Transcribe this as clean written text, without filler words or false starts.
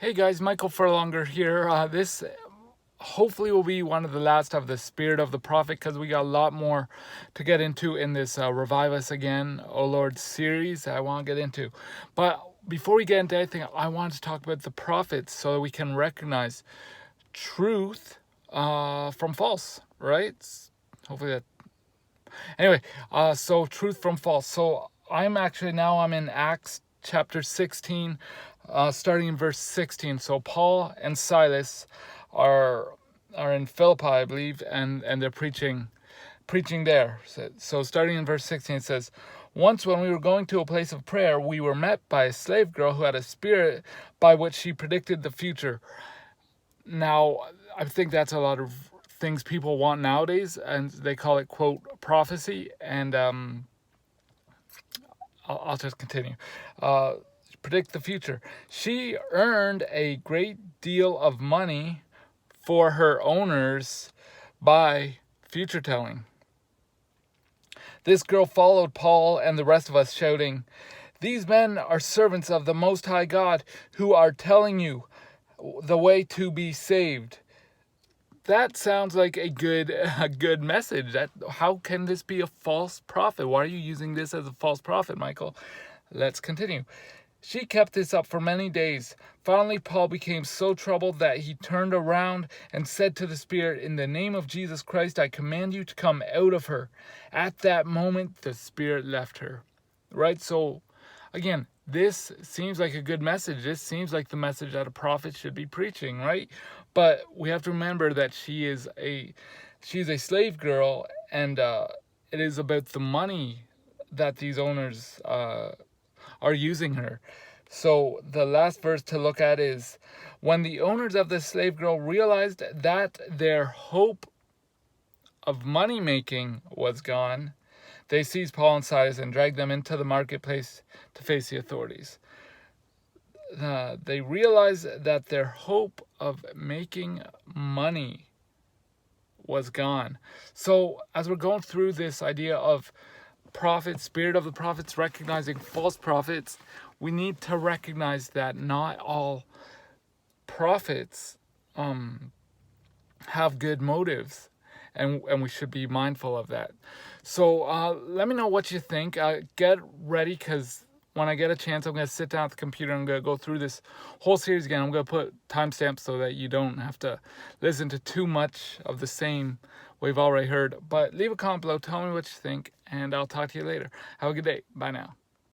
Hey guys, Michael Furlonger here. This hopefully will be one of the last of the Spirit of the Prophet, because we got a lot more to get into in this Revive Us Again, O Lord series I want to get into. But before we get into anything, I want to talk about the prophets so that we can recognize truth from false, right? Hopefully that. Anyway, so truth from false. So I'm in Acts chapter 16, starting in verse 16. So Paul and Silas are in Philippi, I believe, and they're preaching there. So starting in verse 16, it says, "Once when we were going to a place of prayer, we were met by a slave girl who had a spirit by which she predicted the future." Now, I think that's a lot of things people want nowadays, and they call it, quote, prophecy. And I'll just continue. Predict the future. She earned a great deal of money for her owners by future telling. This girl followed Paul and the rest of us, shouting, "These men are servants of the Most High God who are telling you the way to be saved." That sounds like a good message. How can this be a false prophet? Why are you using this as a false prophet, Michael? Let's continue. She kept this up for many days. Finally, Paul became so troubled that he turned around and said to the spirit, "In the name of Jesus Christ, I command you to come out of her." At that moment, the spirit left her. Right? So, again, this seems like a good message. This seems like the message that a prophet should be preaching, right? But we have to remember that she's a slave girl, and it is about the money that these owners are using her. So the last verse to look at is, "When the owners of the slave girl realized that their hope of money making was gone, they seized Paul and Silas and dragged them into the marketplace to face the authorities." They realized that their hope of making money was gone. So as we're going through this idea of prophets, Spirit of the Prophets, recognizing false prophets, we need to recognize that not all prophets have good motives, and we should be mindful of that. So let me know what you think. Get ready, because when I get a chance, I'm going to sit down at the computer and I'm going to go through this whole series again. I'm going to put timestamps so that you don't have to listen to too much of the same we've already heard. But leave a comment below, tell me what you think, and I'll talk to you later. Have a good day. Bye now.